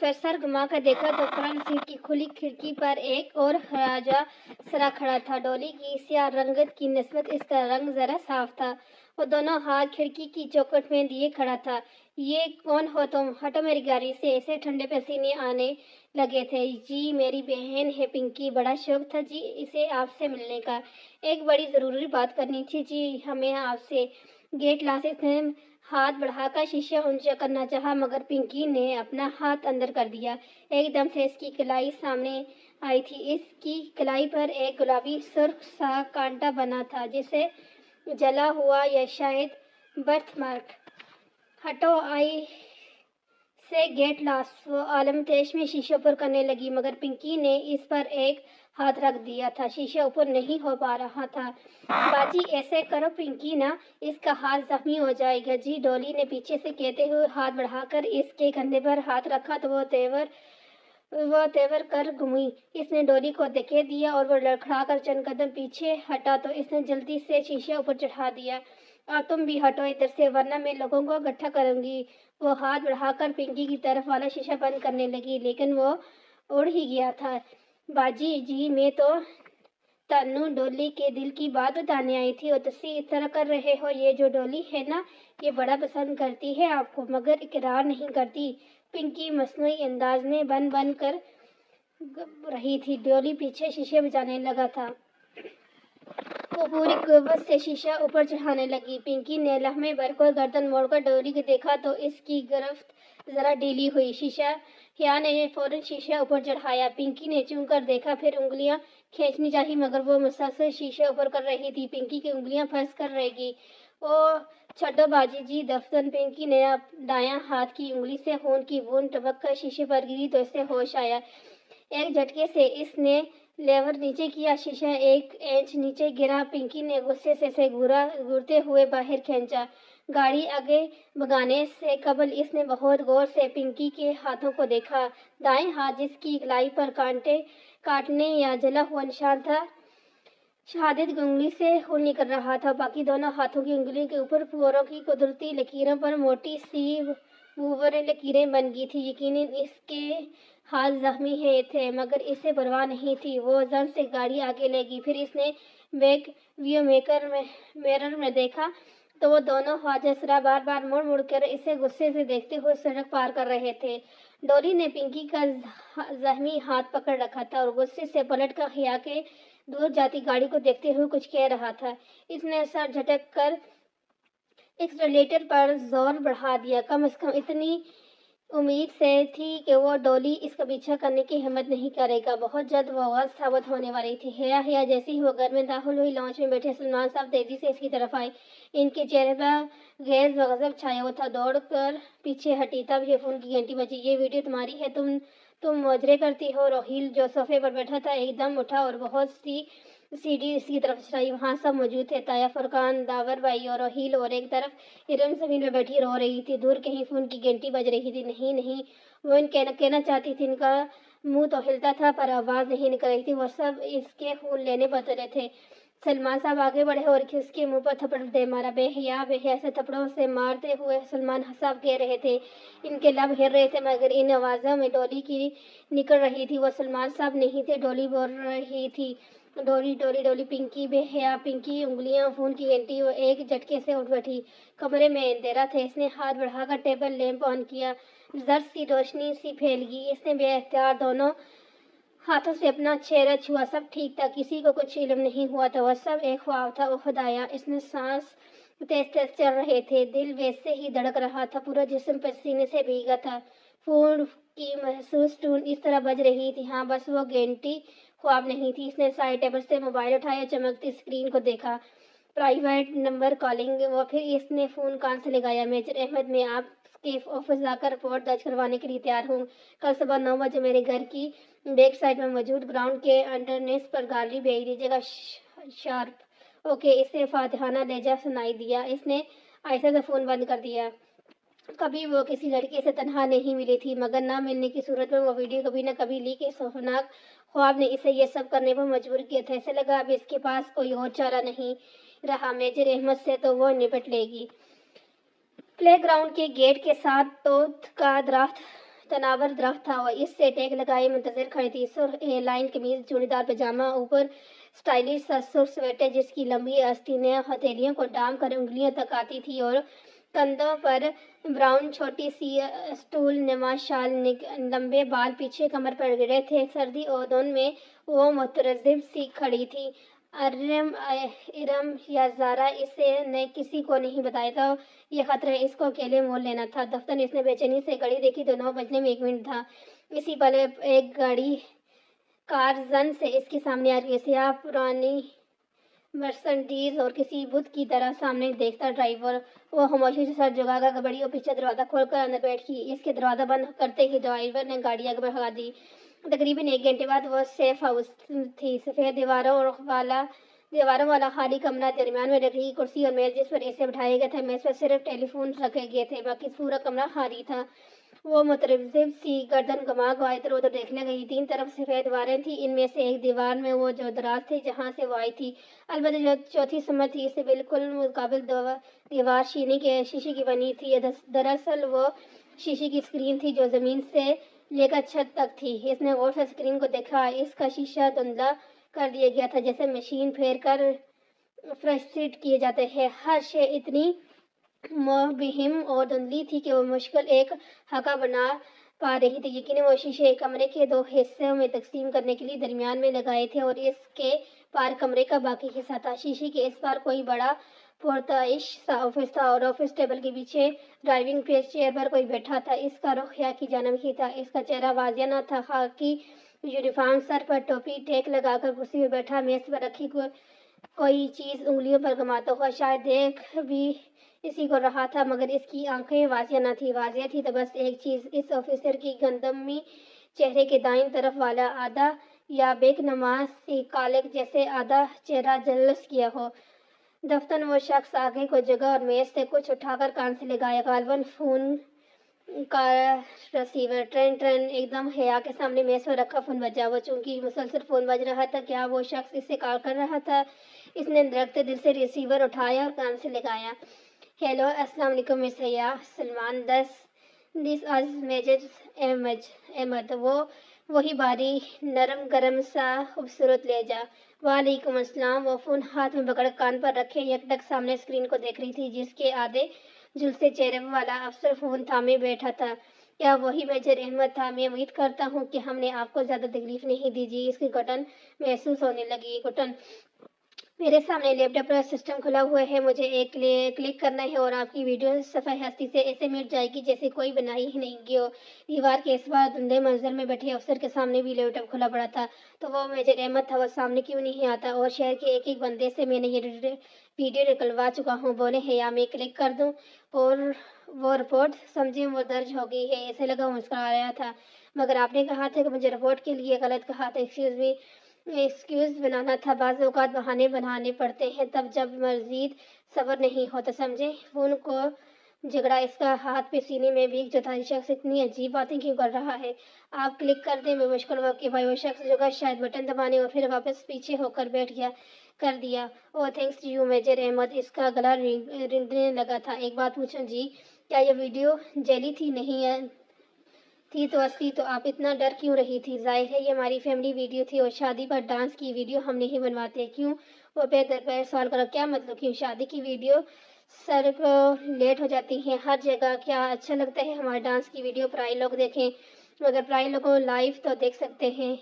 پھر سر گھما کر دیکھا تو فرنٹ سیٹ کی کھلی کھڑکی پر ایک اور خواجہ سرا کھڑا تھا۔ ڈولی کی سیاہ رنگت کی نسبت اس کا رنگ ذرا صاف تھا۔ وہ دونوں ہاتھ کھڑکی کی چوکھٹ میں دیے کھڑا تھا۔ یہ کون ہو تم؟ ہٹو میری گاڑی سے۔ اسے ٹھنڈے پسینے آنے لگے تھے۔ جی میری بہن ہے پنکی، بڑا شوق تھا جی اسے آپ سے ملنے کا۔ ایک بڑی ضروری بات کرنی تھی جی ہمیں آپ سے۔ گیٹ لاسٹ نے ہاتھ بڑھا کر شیشہ اونچا کرنا چاہا مگر پنکی نے اپنا ہاتھ اندر کر دیا۔ ایک دم سے اس کی کلائی سامنے آئی تھی۔ اس کی کلائی پر ایک گلابی سرخ سا کانٹا بنا تھا جیسے جلا ہوا یا شاید برتھ مارک۔ ہٹو آئی سے گیٹ لاس۔ وہ عالم تیش میں شیشہ اوپر کرنے لگی مگر پنکی نے اس پر ایک ہاتھ رکھ دیا تھا۔ شیشہ اوپر نہیں ہو پا رہا تھا۔ باجی ایسے کرو پنکی نا، اس کا ہاتھ زخمی ہو جائے گا جی۔ ڈولی نے پیچھے سے کہتے ہوئے ہاتھ بڑھا کر اس کے کندھے پر ہاتھ رکھا تو وہ تیور کر گھمی۔ اس نے ڈولی کو دھکے دیا اور وہ لڑکھڑا کر چند قدم پیچھے ہٹا تو اس نے جلدی سے شیشہ اوپر چڑھا دیا۔ اب تم بھی ہٹو ادھر سے ورنہ میں لوگوں کو اکٹھا کروں گی۔ وہ ہاتھ بڑھا کر پنکی کی طرف والا شیشہ بند کرنے لگی لیکن وہ اڑ ہی گیا تھا۔ باجی جی میں تو تنو ڈولی کے دل کی بات بتانے آئی تھی اور تسی اس طرح کر رہے ہو۔ یہ جو ڈولی ہے نا یہ بڑا پسند کرتی ہے آپ کو مگر اقرار نہیں کرتی۔ پنکی مصنوعی انداز میں بن کر رہی تھی۔ ڈولی پیچھے شیشے بجانے لگا تھا۔ وہ پوری قوت سے شیشہ اوپر چڑھانے لگی۔ پنکی نے لمحے بھر کو گردن موڑ کر ڈولی کو دیکھا تو اس کی گرفت ذرا ڈھیلی ہوئی۔ شیشہ نے فوراً شیشہ اوپر چڑھایا۔ پنکی نے چون کر دیکھا پھر انگلیاں کھینچنی چاہی مگر وہ مسلسل شیشہ اوپر کر رہی تھی۔ پنکی کی انگلیاں پھنس کر رہ گی۔ اوہ چھڈو باجی جی دفتن۔ پنکی نے دائیں ہاتھ کی انگلی سے خون کی بوند ٹپک کر شیشے پر گری تو اسے ہوش آیا۔ ایک جھٹکے سے اس نے لیور نیچے کیا، شیشہ ایک انچ نیچے گرا۔ پنکی نے غصے سے اسے گھورتے ہوئے باہر کھینچا۔ گاڑی آگے بھگانے سے قبل اس نے بہت غور سے پنکی کے ہاتھوں کو دیکھا۔ دائیں ہاتھ جس کی کلائی پر کاٹنے یا جلا ہوا نشان تھا، شہادت کی انگلی سے خون نکل رہا تھا۔ باقی دونوں ہاتھوں کی انگلیوں کے اوپر پوروں کی قدرتی لکیروں پر موٹی سی بھوری لکیریں بن گئی تھیں۔ یقیناً اس کے ہاتھ زخمی تھے مگر اسے پرواہ نہیں تھی۔ وہ زن سے گاڑی آگے لے گئی۔ پھر اس نے بیک ویو میرر میں دیکھا تو وہ دونوں خواجہ سرا بار بار مڑ کر اسے غصے سے دیکھتے ہوئے سڑک پار کر رہے تھے۔ ڈولی نے پنکی کا زخمی ہاتھ پکڑ رکھا تھا اور غصے سے پلٹ کر خیا کے دور جاتی گاڑی کو دیکھتے ہوئے کچھ کہہ رہا تھا۔ اس نے سر جھٹک کر ایکسلریٹر پر زور بڑھا دیا۔ کم از کم اتنی امید سے تھی کہ وہ ڈولی اس کا پیچھا کرنے کی ہمت نہیں کرے گا۔ بہت جلد وہ غلط ثابت ہونے والی تھی۔ حیا جیسے ہی وہ گھر میں داخل ہوئی لاؤنج میں بیٹھے سلمان صاحب تیزی سے اس کی طرف آئے۔ ان کے چہرے پر غیظ و غضب چھایا ہوا تھا۔ دوڑ کر پیچھے ہٹی تب یہ فون کی گھنٹی بجی۔ یہ ویڈیو تمہاری ہے؟ تم مظاہرے کرتی ہو؟ راہیل جو صوفے پر بیٹھا تھا ایک دم اٹھا اور بہت سی سیڑھی اس کی طرف چلائی۔ وہاں سب موجود تھے، تایا، فرقان، داور بھائی اور راہیل، اور ایک طرف ارم زمین پہ بیٹھی رو رہی تھی۔ دور کہیں فون کی گھنٹی بج رہی تھی۔ نہیں وہ کہنا چاہتی تھی، ان کا منہ تو ہلتا تھا پر آواز نہیں نکل رہی تھی۔ وہ سب اس کے خون لینے پر تلے تھے۔ سلمان صاحب آگے بڑھے اور اس کے منہ پر تھپڑ دے مارا۔ بے حیا سے تھپڑوں سے مارتے ہوئے سلمان صاحب کہہ رہے تھے، ان کے لب ہل رہے تھے مگر ان آوازوں میں ڈولی کی نکل رہی تھی۔ وہ سلمان صاحب نہیں تھے، ڈولی بول رہی تھی، ڈولی ڈولی ڈولی پنکی بے حیا پنکی۔ انگلیاں فون کی گھنٹی۔ وہ ایک جھٹکے سے اٹھ بیٹھی۔ کمرے میں اندھیرا تھا۔ اس نے ہاتھ بڑھا کر ٹیبل لیمپ آن کیا۔ زرد سی روشنی سی پھیل گئی۔ اس نے بے اختیار دونوں ہاتھوں سے اپنا چہرہ چھوا۔ سب ٹھیک تھا، کسی کو کچھ علم نہیں ہوا تھا، وہ سب ایک خواب تھا۔ اوہ خدایا! اس میں سانس تیز چل رہے تھے، دل ویسے ہی دھڑک رہا تھا، پورا جسم پسینے سے بھیگا تھا۔ فون کی محسوس ٹون اس طرح بج رہی تھی، ہاں بس وہ گھنٹی خواب نہیں تھی۔ اس نے سائڈ ٹیبل سے موبائل اٹھایا، چمکتی اسکرین کو دیکھا، پرائیویٹ نمبر کالنگ۔ وہ پھر اس نے فون کان سے لگایا۔ میجر احمد، میں آپ کے آفس جا کر رپورٹ درج کروانے کے لیے تیار ہوں۔ کل صبح 9 بجے میرے گھر کی بیک سائڈ میں موجود گراؤنڈ کے انٹرنس پر گاڑی بھیج دیجیے گا، شارپ۔ اوکے۔ اس نے فاتحانہ لہجہ سنائی دیا۔ اس نے آہستہ سے فون بند کر دیا۔ کبھی وہ کسی لڑکے سے تنہا نہیں ملی تھی مگر نہ ملنے کی صورت میں وہ ویڈیو کبھی نہ کبھی لی کہ خوفناک خواب نے اسے یہ سب کرنے پر مجبور کیا تھا۔ اسے لگا اب اس کے پاس کوئی اور چارہ نہیں رہا، میجر احمد سے تو وہ نپٹ لے گی۔ پلے گراؤنڈ کے گیٹ کے ساتھ توت کا درخت تناور درخت تھا اور اس سے ٹیک لگائے منتظر کھڑی تھی۔ سرخ لائن قمیض، چوڑیدار پاجامہ، اوپر سٹائلش سا سرخ سویٹر جس کی لمبی آستینیں ہتھیلیوں کو ڈھانپ کر انگلیوں تک آتی تھی، اور کندھوں پر براؤن چھوٹی سی اسٹول نما شال، لمبے بال پیچھے کمر پر گرے تھے۔ سردی اور دھند میں وہ مترجم سی کھڑی تھی۔ ارم یا زارا اس نے کسی کو نہیں بتایا تھا یہ خط ہے، اس کو اکیلے مول لینا تھا۔ دفتر اس نے بے چینی سے گھڑی دیکھی تو 9 بجنے میں 1 منٹ تھا۔ اسی پل ایک گاڑی کار زن سے اس کے سامنے آ گئی، سیاہ پرانی مرسڈیز، اور کسی بت کی طرح سامنے دیکھتا ڈرائیور۔ وہ خاموشی سے سر جھکا کر بڑھی اور پیچھے دروازہ کھول کر اندر بیٹھ گئی۔ اس کے دروازہ بند کرتے ہی ڈرائیور نے گاڑی آگے بڑھا دی۔ تقریباً 1 گھنٹے بعد وہ سیف ہاؤس تھی۔ سفید دیواروں والا خالی کمرہ، درمیان میں لکڑی کی کرسی اور میز جس پر اسے بٹھایا گیا تھا۔ میز پر صرف ٹیلی فون رکھے گئے تھے، باقی پورا کمرہ خالی تھا۔ وہ مترجم سی گردن گھما گھما ادھر ادھر دیکھنے لگی۔ 3 طرف سفید دیواریں تھیں، ان میں سے ایک دیوار میں وہ جو دراز تھی جہاں سے وہ آئی تھی، البتہ جو چوتھی سمت تھی اس سے بالکل مقابل دیوار شیشے کی بنی تھی۔ دراصل وہ شیشے کی اسکرین تھی جو زمین سے لے کر چھت تک تھی۔ اس نے غور سے اسکرین کو دیکھا، اس کا شیشہ دھندلا کر دیا گیا تھا جیسے مشین پھیر کر فرسٹ کیے جاتے ہیں۔ ہر شے اتنی مبہم اور دھندلی تھی کہ وہ مشکل ایک خاکہ بنا پا رہی تھی۔ یقیناً وہ شیشے کمرے کے 2 حصوں میں تقسیم کرنے کے لیے درمیان میں لگائے تھے اور اس کے پار کمرے کا باقی حصہ تھا۔ شیشے کے اس پار کوئی بڑا پرتعیش سا آفس تھا اور آفس ٹیبل کے پیچھے ڈرائیونگ چیئر پر کوئی بیٹھا تھا۔ اس کا رخ خلا کی جانب ہی تھا، اس کا چہرہ واضح نہ تھا۔ خاکی یونیفارم، سر پر ٹوپی، ٹیک لگا کر کرسی پر بیٹھا، میز پر رکھی کوئی چیز انگلیوں پر گھماتا ہوا، شاید دیکھ بھی اسی کو رہا تھا، مگر اس کی آنکھیں واضح نہ تھیں۔ واضح تھی تو بس ایک چیز، اس آفیسر کی گندمی چہرے کے دائیں طرف والا آدھا یا بیک نما سی کالک جیسے آدھا چہرہ جلوس کیا ہو۔ دفتر وہ شخص آگے کو جھکا اور میز سے کچھ اٹھا کر کان سے لگایا، غالباً فون کا رسیور۔ ٹرن ایک دم حیا کے سامنے میز پر رکھا فون بجا۔ وہ چونکہ مسلسل فون بج رہا تھا، کیا وہ شخص اس سے کال کر رہا تھا؟ اس نے دھڑکتے دل سے ریسیور اٹھایا اور کان سے لگایا۔ ہیلو، السلام علیکم مس حیا، سلمان دس از میجر احمد۔ وہی بھاری، نرم گرم سا خوبصورت لہجہ۔ وعلیکم السلام۔ وہ فون ہاتھ میں پکڑ کان پر رکھے یکٹک سامنے اسکرین کو دیکھ رہی تھی جس کے آدھے جھلسے چہرے والا افسر فون تھامے بیٹھا تھا۔ کیا وہی میجر احمد تھا؟ میں امید کرتا ہوں کہ ہم نے آپ کو زیادہ تکلیف نہیں دی جی۔ اس کی گھٹن محسوس ہونے لگی۔ گھٹن؟ میرے سامنے لیپ ٹاپ پر سسٹم کھلا ہوا ہے، مجھے ایک کلک کرنا ہے اور آپ کی ویڈیو صفحہ ہستی سے ایسے مٹ جائے گی جیسے کوئی بنائی ہی نہیں گئی ہو۔ دیوار کے اس پار دھندلے منظر میں بیٹھے افسر کے سامنے بھی لیپ ٹاپ کھلا پڑا تھا۔ تو وہ میجر احمد تھا، وہ سامنے کیوں نہیں آتا؟ اور شہر کے ایک بندے سے میں نے یہ ویڈیو نکلوا چکا ہوں۔ بولے حیا، میں کلک کر دوں اور وہ رپورٹ؟ سمجھیں وہ درج ہو گئی ہے۔ ایسے لگا وہ مسکرا رہا تھا۔ مگر آپ نے کہا تھا کہ مجھے رپورٹ کے لیے غلط کہا تھا۔ ایکسکیوز بنانا تھا، بعض اوقات بہانے بنانے پڑتے ہیں تب جب مزید صبر نہیں ہوتا، سمجھے؟ فون کو جھگڑا، اس کا ہاتھ پہ سینے میں بھیگ جو تھا۔ یہ شخص اتنی عجیب باتیں کیوں کر رہا ہے؟ آپ کلک کر دیں، میں مشکل وقت کے بھائی۔ وہ شخص جھکا، شاید بٹن دبانے، اور پھر واپس پیچھے ہو کر بیٹھ گیا۔ کر دیا۔ اوہ تھینکس یو میجر احمد۔ اس کا گلا رنگنے لگا تھا۔ ایک بات پوچھوں جی، کیا یہ ویڈیو جعلی تھی؟ نہیں تھی تو اصلی تو آپ اتنا ڈر کیوں رہی تھی؟ ظاہر ہے یہ ہماری فیملی ویڈیو تھی اور شادی پر ڈانس کی ویڈیو ہم نہیں بنواتے۔ کیوں؟ وہ پیر در پیر سوال کرا۔ کیا مطلب کیوں؟ شادی کی ویڈیو سرکولیٹ ہو جاتی ہیں ہر جگہ، کیا اچھا لگتا ہے ہمارے ڈانس کی ویڈیو پرائے لوگ دیکھیں؟ مگر پرائے لوگوں لائیو تو دیکھ سکتے ہیں۔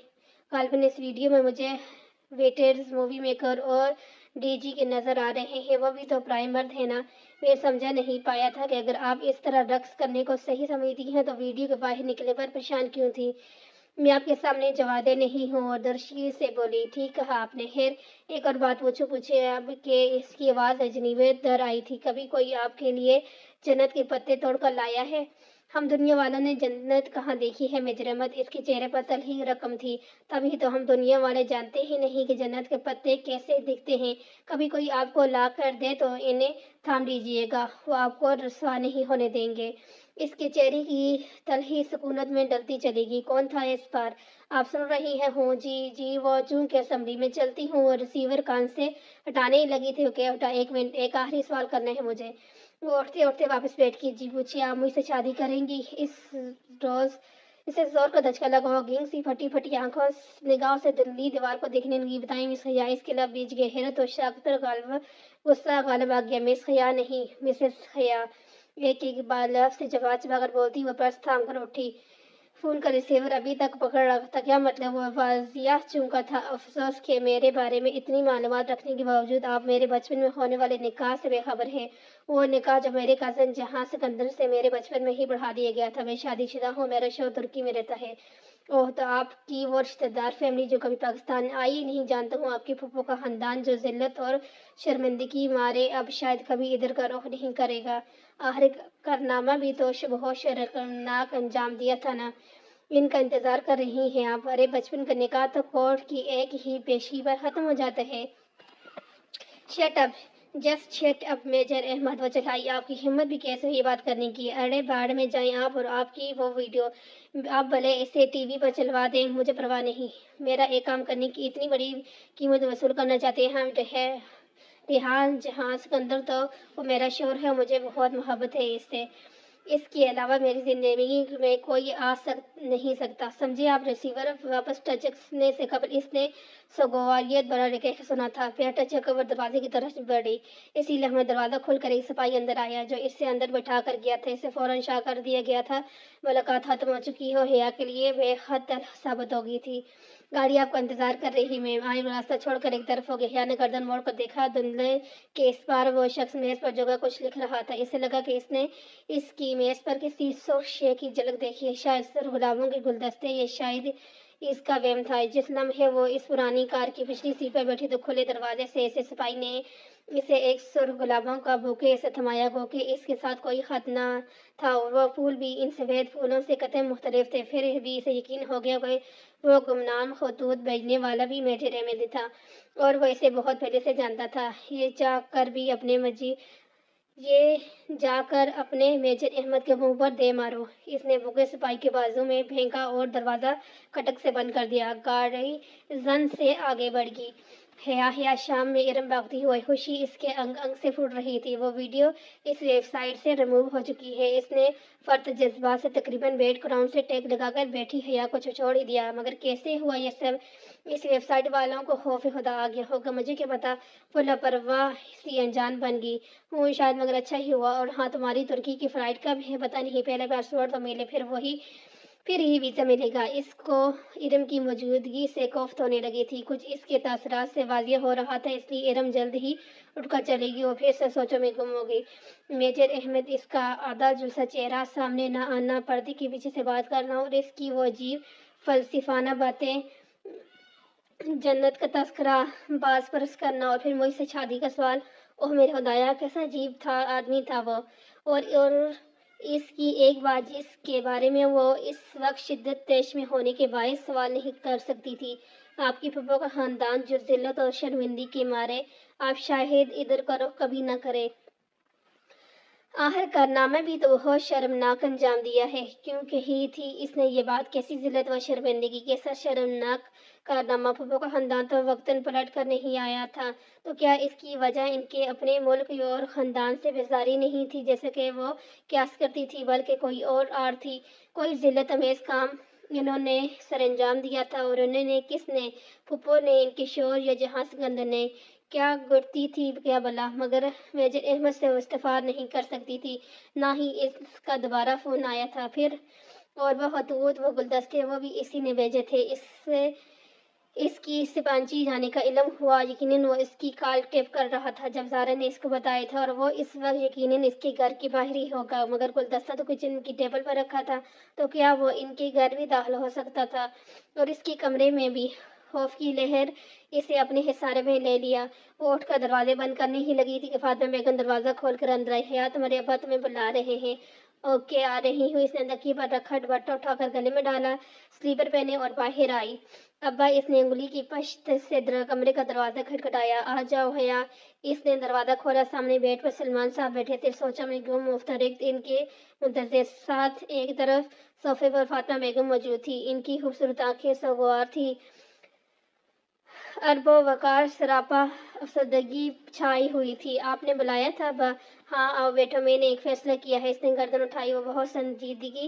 غالباً اس ویڈیو میں مجھے ویٹرز، مووی میکر اور ڈی جی کے نظر آ رہے ہیں، وہ بھی تو پرائے مرد ہیں نا۔ میں سمجھا نہیں پایا تھا کہ اگر آپ اس طرح رقص کرنے کو صحیح سمجھتی ہیں تو ویڈیو کے باہر نکلنے پر پریشان کیوں تھی؟ میں آپ کے سامنے جوادے نہیں ہوں۔ اور درشی سے بولی۔ ٹھیک کہا آپ نے۔ خیر ایک اور بات پوچھے اب کہ اس کی آواز عجیب در آئی تھی۔ کبھی کوئی آپ کے لیے جنت کے پتے توڑ کر لایا ہے؟ ہم دنیا والوں نے جنت کہاں دیکھی ہے میجر احمد؟ اس کے چہرے پر تلخی رقم تھی۔ تبھی تو ہم دنیا والے جانتے ہی نہیں کہ جنت کے پتے کیسے دکھتے ہیں۔ کبھی کوئی آپ کو لا کر دے تو انہیں تھام لیجیے گا، وہ آپ کو رسوا نہیں ہونے دیں گے۔ اس کے چہرے کی تلخی سکونت میں ڈلتی چلی گئی۔ کون تھا اس پار؟ آپ سن رہی ہیں؟ ہوں جی وہ چونکہ اسمبلی میں چلتی ہوں اور ریسیور کان سے ہٹانے ہی لگی تھی کہ اٹھا، ایک منٹ، ایک آخری سوال کرنا ہے مجھے۔ وہ اٹھتے اٹھتے واپس بیٹھ گئی۔ جی پوچھیے، آپ مجھ سے شادی کریں گی؟ اس روز اسے زور کا دھچکا لگا اور گینگ سی پھٹی پھٹی نگاہوں سے دلی دیوار کو دیکھنے لگی. بتائیں مس حیا. اس کے لب بیچ گئے. حیرت اور شاکر غصہ غالب آ گیا. مس حیا نہیں مسز حیا. ایک ایک بار لفظ سے چبا چبا کر بولتی وہ پرس تھام کر اٹھی. فون کا ریسیور ابھی تک پکڑ رکھا تھا. کیا مطلب؟ وہ واضح چونکا تھا. افسوس کہ میرے بارے میں اتنی معلومات رکھنے کے باوجود آپ میرے بچپن میں ہونے والے نکاح سے بے خبر ہیں. وہ نکاح جو میرے کزن جہاں سکندر سے میرے بچپن میں ہی بڑھا دیا گیا تھا. میں شادی شدہ ہوں. میرا شوہر ترکی میں رہتا ہے. اوہ تو آپ کی وہ رشتہ دار فیملی جو کبھی پاکستان آئی نہیں. جانتا ہوں آپ کی پھوپھو کا خاندان جو ذلت اور شرمندگی مارے اب شاید کبھی ادھر کا رخ نہیں کرے گا. آخر کارنامہ بھی تو بہت شرمناک انجام دیا تھا نا. ان کا انتظار کر رہی ہیں آپ. ارے بچپن کا نکاح تو کورٹ کی ایک ہی پیشی پر ختم ہو جاتا ہے. Shut up. Just shut up major Ahmed. وہ چلائی. آپ کی ہمت بھی کیسے ہوئی یہ بات کرنے کی؟ اڑے بھاڑ میں جائیں آپ اور آپ کی وہ ویڈیو. آپ بھلے اسے ٹی وی پر چلوا دیں. مجھے پرواہ نہیں. میرا ایک کام کرنے کی اتنی بڑی قیمت وصول کرنا چاہتے ہیں ہم. ریحان جہاں سکندر تو وہ میرا شوہر ہے. مجھے بہت محبت ہے اس سے. اس کے علاوہ میری زندگی میں کوئی نہیں سکتا. سمجھے آپ. ریسیور واپس ٹچکنے سے قبل اس نے سگواریت بڑا کہہ سنا تھا. پھر ٹچک اور دروازے کی طرف بڑھی. اسی لمحے دروازہ کھل کر ایک سپاہی اندر آیا جو اسے اندر بٹھا کر گیا تھا. اسے فوراً شاہ کر دیا گیا تھا. ملاقات ختم ہو چکی ہے. حیا کے لیے بے حد تلخ ثابت ہو گئی تھی. گاڑی آپ کا انتظار کر رہی ہے میم. آئیں. راستہ چھوڑ کر ایک طرف ہو گئی. حیا نے گردن موڑ کر دیکھا. دھندلے کے اس پار وہ شخص میز پر جگہ کچھ لکھ رہا تھا. اسے لگا کہ اس نے اس کی میز پر کسی سرخ شے کی جھلک دیکھی ہے. شاید سرخ گلابوں کے گلدستے. یہ شاید اس کا وہم تھا. جس لمحے وہ اس پرانی کار کی پچھلی سیٹ پر بیٹھی تو کھلے دروازے سے اسے سپاہی نے اسے ایک سرخ گلابوں کا بوکے سے تھمایا. گو کہ اس کے ساتھ کوئی خط نہ تھا اور وہ پھول بھی ان سفید پھولوں سے قطعی مختلف تھے. پھر بھی اسے یقین ہو گیا کہ وہ گمنام خطوط بھیجنے والا بھی میجر احمد تھا اور وہ اسے بہت پہلے سے جانتا تھا. یہ جا کر اپنے میجر احمد کے منہ پر دے مارو. اس نے بوکے سپاہی کے بازو میں پھینکا اور دروازہ کھٹک سے بند کر دیا. گاڑی زن سے آگے بڑھ گئی. حیا شام میں ارم بھاگتی ہوئی. خوشی اس کے انگ انگ سے پھوٹ رہی تھی. وہ ویڈیو اس ویب سائٹ سے ریموو ہو چکی ہے. اس نے فرط جذبات سے تقریباً بیک گراؤنڈ سے ٹیک لگا کر بیٹھی حیا کو چھوڑ ہی دیا. مگر کیسے ہوا یہ سب؟ اس ویب سائٹ والوں کو خوف خدا آ گیا ہوگا. مجھے کیا پتا. وہ لاپرواہ سی انجان بن گئی ہوں شاید. مگر اچھا ہی ہوا. اور ہاں تمہاری ترکی کی فلائٹ کب ہے پتا نہیں. پہلے پاسپورٹ تو ملے پھر ہی ویزا ملے گا. اس کو ارم کی موجودگی سے کوفت ہونے لگی تھی. کچھ اس کے تاثرات سے واضح ہو رہا تھا. اس لیے ارم جلد ہی اٹھ کر چلے گی اور پھر سے سوچوں میں گم ہو گئی. میجر احمد. اس کا آدھا جلسہ چہرہ سامنے نہ آنا. پردے کے پیچھے سے بات کرنا اور اس کی وہ عجیب فلسفانہ باتیں. جنت کا تذکرہ باز پرس کرنا اور پھر مجھ سے شادی کا سوال. اوہ میرے خدایا کیسا عجیب آدمی تھا وہ. اور اس کی ایک بات جس کے بارے میں وہ اس وقت شدت طیش میں ہونے کے باعث سوال نہیں کر سکتی تھی. آپ کی پھوپھو کا خاندان جو ذلت اور شرمندگی کے مارے آپ شاید ادھر کا رخ کبھی نہ کرے. آخر کارنامہ بھی تو بہت شرمناک انجام دیا ہے. کیوں کہی تھی اس نے یہ بات؟ کیسی ذلت و شرمندگی؟ کیسا شرمناک کارنامہ؟ پھوپھو کا خاندان تو وقتاً پلٹ کر نہیں آیا تھا تو کیا اس کی وجہ ان کے اپنے ملک اور خاندان سے بیزاری نہیں تھی جیسے کہ وہ قیاس کرتی تھی بلکہ کوئی اور تھی. کوئی ذلت امیز کام انہوں نے سر انجام دیا تھا. اور انہوں نے کس نے؟ پھوپھو نے؟ ان کے شوہر یا جہاں سکندر نے؟ کیا گڑتی تھی کیا بلا؟ مگر میجر احمد سے وہ استفاد نہیں کر سکتی تھی. نہ ہی اس کا دوبارہ فون آیا تھا. پھر اور وہ خطوط وہ گلدستے وہ بھی اسی نے بھیجے تھے. اس کی سپانچی جانے کا علم ہوا. یقیناً وہ اس کی کال ٹیپ کر رہا تھا جب زارا نے اس کو بتایا تھا اور وہ اس وقت یقیناً اس کے گھر کے باہر ہی ہوگا. مگر گلدستہ تو کچن کی ٹیبل پر رکھا تھا تو کیا وہ ان کے گھر بھی داخل ہو سکتا تھا؟ اور اس کے کمرے میں بھی؟ خوف کی لہر اسے اپنے حصارے میں لے لیا. وہ اٹھ کر دروازے بند کرنے ہی لگی تھی کہ فاطمہ بیگم دروازہ کھول کر اندر آئی. حیا تمہارے ابا تمہیں بلا رہے ہیں. اوکے آ رہی ہوں. اس نے تکیے پر رکھا دوپٹہ اٹھا کر گلے میں ڈالا. سلیپر پہنے اور باہر آئی. ابا. اس نے انگلی کی پشت سے کمرے کا دروازہ کھٹکھٹایا. آ جاؤ حیا. اس نے دروازہ کھولا. سامنے بیڈ پر سلمان صاحب بیٹھے تھے سوچوں میں گم. مفترق ان کے منتظر. ساتھ ایک طرف صوفے پر فاطمہ بیگم موجود تھی. ان کی خوبصورت آنکھیں سوگوار تھیں. ادب و وقار سراپا افسردگی چھائی ہوئی تھی. آپ نے بلایا تھا ابا؟ ہاں آؤ بیٹھو. میں نے ایک فیصلہ کیا ہے. اس نے گردن اٹھائی. وہ بہت سنجیدگی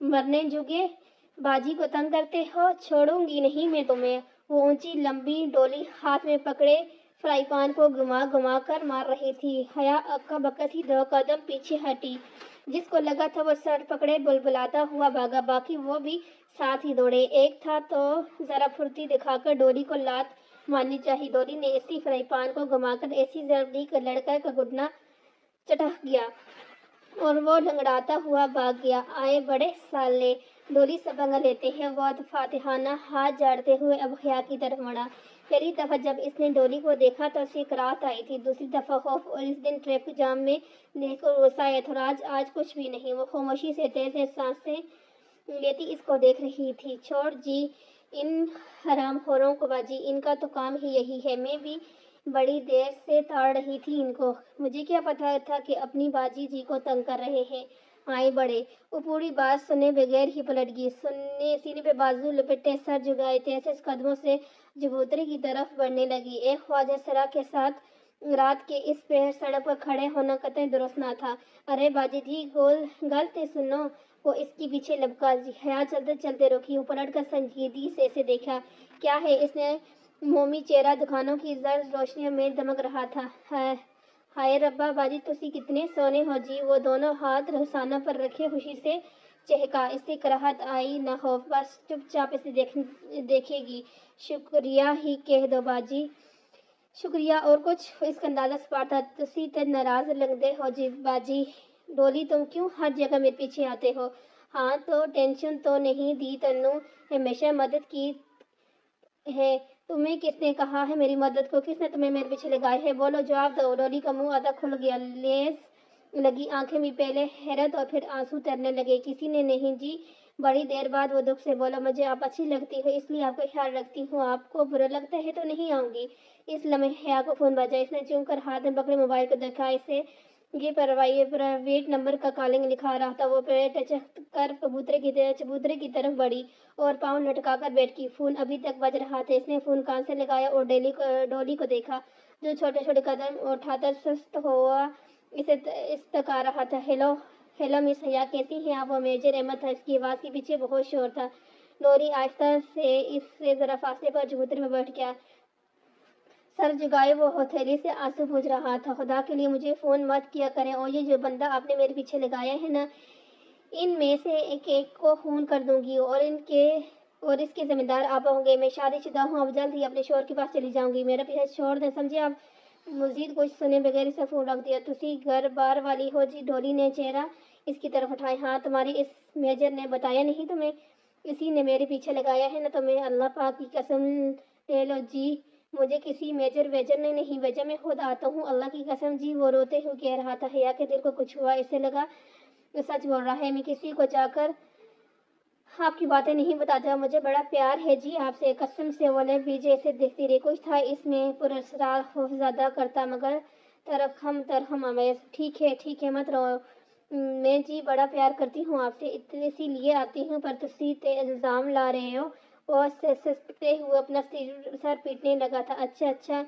مرنے جگے باجی کو تنگ کرتے ہو، چھوڑوں گی نہیں میں تمہیں۔ وہ اونچی لمبی ڈولی ہاتھ میں پکڑے فرائی پان کو گھما گھما کر مار رہی تھی۔ حیا اکا بکا سی 2 قدم پیچھے ہٹی۔ جس کو لگا تھا وہ سر پکڑے بلبلاتا ہوا بھاگا، باقی وہ بھی ساتھ ہی دوڑے۔ ایک تھا تو ذرا پھرتی دکھا کر ڈولی کو لات مارنی چاہی۔ ڈولی نے اسی فرائی پان کو گھما کر ایسی ضرب دی کہ لڑکا کا گھٹنا چٹک گیا اور وہ لنگڑاتا ہوا بھاگ گیا۔ آئے بڑے سالے، ڈولی سبق لیتے ہیں، وہ فاتحانہ ہاتھ جوڑتے ہوئے اب حیا کی طرف مڑا۔ پہلی دفعہ جب اس نے ڈولی کو دیکھا تو اسے کراہت آئی تھی، دوسری دفعہ خوف، اور اس دن ٹریفک جام میں دیکھ کر غصہ آیا تھا، اور آج کچھ بھی نہیں۔ وہ خاموشی سے تیز تیز سانسیں لیتی اس کو دیکھ رہی تھی۔ چھوڑ جی ان حرام خوروں کو باجی، ان کا تو کام ہی یہی ہے۔ میں بھی بڑی دیر سے تاڑ رہی تھی ان کو، مجھے کیا پتا تھا کہ اپنی باجی جی کو تنگ کر رہے ہیں۔ آئے بڑے۔ وہ پوری بات سنے بغیر ہی پلٹ گئی، سینے پہ بازو لپیٹے سر جھکائے تیز تیز قدموں سے چبوترے کی طرف بڑھنے لگی۔ ایک خواجہ سرا کے ساتھ رات کے اس پہر سڑک پر کھڑے ہونا قطعی درست نہ تھا۔ ارے باجی جی گل تے سنو، وہ اس کے پیچھے لپکا۔ حیا چلتے چلتے رکی، وہ پلٹ کر سنجیدگی سے اسے دیکھا۔ کیا ہے؟ اس نے مومی چہرہ دکانوں کی زرد روشنیوں میں دمک رہا تھا۔ ہائے ربا باجی تسی کتنے سونے ہو جی۔ وہ دونوں ہاتھ رخسانہ پر رکھے خوشی سے چہکا۔ اسے کراہت آئی نہ خوف، بس چپ چاپ اسے دیکھے گی۔ شکریہ ہی کہہ دو باجی۔ شکریہ اور کچھ؟ اس کا اندازہ سپاٹ تھا۔ تسی تے ناراض لگدے ہو جی باجی۔ ڈولی تم کیوں ہر جگہ میرے پیچھے آتے ہو؟ ہاں تو ٹینشن تو نہیں دی تنوں، ہمیشہ مدد کی ہے۔ تمہیں کس نے کہا ہے میری مدد کو؟ کس نے تمہیں میرے پیچھے لگایا ہے؟ بولو، جواب دو۔ ڈولی کا منہ آدھا کھل گیا، لیس لگی آنکھیں میں پہلے حیرت اور پھر آنسو تیرنے لگے۔ کسی نے نہیں جی۔ بڑی دیر بعد وہ دکھ سے بولا، مجھے آپ اچھی لگتی ہو اس لیے آپ کا خیال رکھتی ہوں، آپ کو برا لگتا ہے تو نہیں آؤں گی۔ اس لمحے حیا کو فون بجا۔ اس نے چونک کر ہاتھ میں پکڑے موبائل کو دیکھا، اسے یہ پرائیویٹ نمبر کا کالنگ لکھا رہا تھا۔ وہ پیر ٹچک کر چبوترے کی طرف بڑھی اور پاؤں لٹکا کر بیٹھ گئی۔ فون ابھی تک بج رہا تھا۔ اس نے فون کان سے لگایا اور ڈولی کو دیکھا جو چھوٹے چھوٹے قدم اٹھاتا سست ہوا اسے استکا رہا تھا۔ ہیلو مس حیا، کیسی ہیں آپ؟ وہ میجر احمد تھا، اس کی آواز کے پیچھے بہت شور تھا۔ ڈولی آہستہ سے اس سے ذرا فاصلے پر چبوترے میں بیٹھ گیا۔ سر جھکائے وہ ہتھیلی سے آنسو پوچھ رہا تھا، خدا کے لیے مجھے فون مت کیا کریں، اور یہ جو بندہ آپ نے میرے پیچھے لگایا ہے نا، ان میں سے ایک کو خون کر دوں گی اور اس کے ذمہ دار آپ ہوں گے۔ میں شادی شدہ ہوں، اب جلد ہی اپنے شوہر کے پاس چلی جاؤں گی، میرا پیچھا چھوڑ دیں سمجھے آپ۔ مزید کچھ سنے بغیر اسے فون رکھ دیا۔ تسی گھر بار والی ہو جی؟ ڈولی نے چہرہ اس کی طرف اٹھایا۔ ہاں، تمہاری اس میجر نے بتایا نہیں تمہیں؟ اسی نے میرے پیچھے لگایا ہے نا تمہیں، اللہ پاک کی قسم لے لو جی مجھے کسی میجر ویجر نے نہیں بھیجا، میں خود آتا ہوں، اللہ کی قسم جی۔ وہ روتے ہوئے کہہ رہا تھا۔ حیا کے دل کو کچھ ہوا، اسے لگا سچ بول رہا ہے۔ میں کسی کو جا کر آپ کی باتیں نہیں بتاتا، مجھے بڑا پیار ہے جی آپ سے، قسم سے۔ وہ لب بھیجے اسے دیکھتی رہی، کچھ تھا اس میں پراسرار خوف زدہ کرتا مگر ترحم آمیز۔ ٹھیک ہے مت رو، میں جی بڑا پیار کرتی ہوں آپ سے، اسی لیے آتی ہوں، پر تسی تے الزام لا رہے ہو۔ وہ سسکتے ہوئے اپنا سر پیٹنے لگا تھا۔ اچھا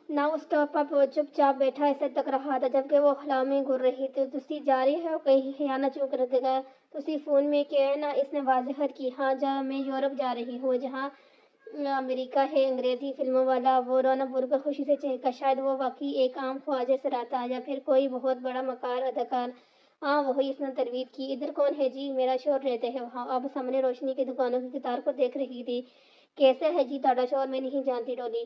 ناؤ اسٹاپ اپ۔ وہ چپ چاپ بیٹھا اسے تک رہا تھا جبکہ وہ خلا میں گھر رہی تھی۔ تسی جا رہے ہو کہیں؟ حیا نہ چونک کر دیکھا۔ تسی فون میں کہے نا، اس نے وضاحت کی۔ ہاں میں یورپ جا رہی ہوں، جہاں امریکہ ہے، انگریزی فلموں والا۔ وہ رونا بھول کر خوشی سے چہکا، شاید وہ واقعی ایک عام خواجہ سرا تھا یا پھر کوئی بہت بڑا مکار اداکار۔ ہاں وہی، اس نے تردید کی۔ ادھر کون ہے جی؟ میرا شوہر رہتے ہیں وہاں۔ اب سامنے روشنی کی دکانوں کی قطار کو دیکھ رہی تھی۔ کیسا ہے جی تہاڈا شوہر؟ میں نہیں جانتی ڈولی،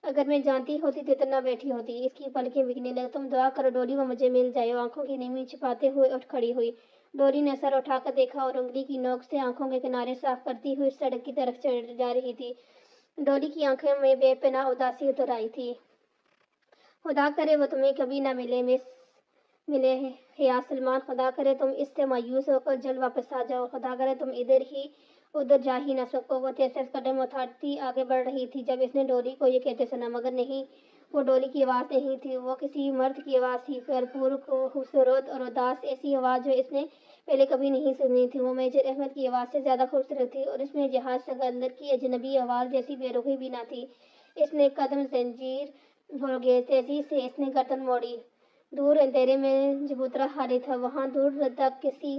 اگر میں جانتی ہوتی تو اتنا بیٹھی ہوتی۔ اس کی پلکیں بھیگنے لگیں۔ تم دعا کرو ڈولی وہ مجھے مل جائے۔ وہ آنکھوں کی نمی چھپاتے ہوئے اٹھ کھڑی ہوئی۔ ڈولی نے سر اٹھا کر دیکھا اور انگلی کی نوک سے آنکھوں کے کنارے صاف کرتی ہوئی سڑک کی طرف جا رہی تھی۔ ڈولی کی آنکھوں میں بے پناہ اداسی اتر آئی تھی۔ خدا کرے وہ تمہیں کبھی نہ ملے حیا سلمان، خدا کرے تم اس سے مایوس ہو کر جلد واپس آ جاؤ، خدا کرے تم ادھر جا ہی نہ سکو۔ وہ تیز تیز قدم اٹھاتی آگے بڑھ رہی تھی جب اس نے ڈولی کو یہ کہتے سنا، مگر نہیں، وہ ڈولی کی آواز نہیں تھی، وہ کسی مرد کی آواز تھی، بھرپور، خوبصورت اور اداس، ایسی آواز جو اس نے پہلے کبھی نہیں سنی تھی۔ وہ میجر احمد کی آواز سے زیادہ خوبصورت تھی اور اس میں جہاز سکندر کی اجنبی آواز جیسی بے رخی بھی نہ تھی۔ اس نے قدم زنجیر ہو گئے، تیزی سے اس نے گردن موڑی۔ دور اندھیرے میں چبوترا خالی تھا، وہاں دور تک کسی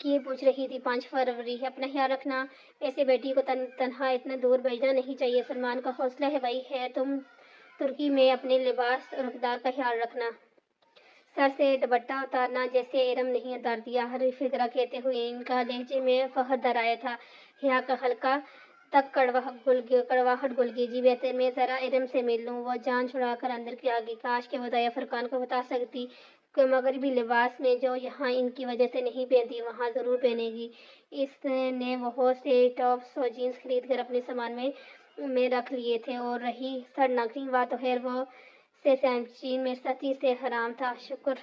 کی پوچھ رہی تھی 5 فروری ہے، اپنا خیال رکھنا، ایسے بیٹی کو تنہا اتنا دور بھیجنا نہیں چاہیے، سلمان کا حوصلہ ہے وہی ہے، تم ترکی میں اپنے لباس اور اقدار کا خیال رکھنا، سر سے دوپٹہ اتارنا جیسے ارم نہیں اتار دیا، ہر فکرہ کہتے ہوئے ان کا لہجے میں فخر درایا تھا، حیا کا ہلکا تک کڑواہٹ گل گئی، جی بہتر میں ذرا ارم سے مل لوں، وہ جان چھڑا کر اندر کی آ گئی، کاش کہ وہ دیا فرقان کو بتا سکتی کہ مغربی لباس میں جو یہاں ان کی وجہ سے نہیں پہنتی وہاں ضرور پہنے گی، اس نے بہت سے ٹاپس اور جینس خرید کر اپنے سامان میں رکھ لیے تھے، اور رہی سڑ ناکری بات تو خیر وہ سے سیمچین میں سختی سے حرام تھا، شکر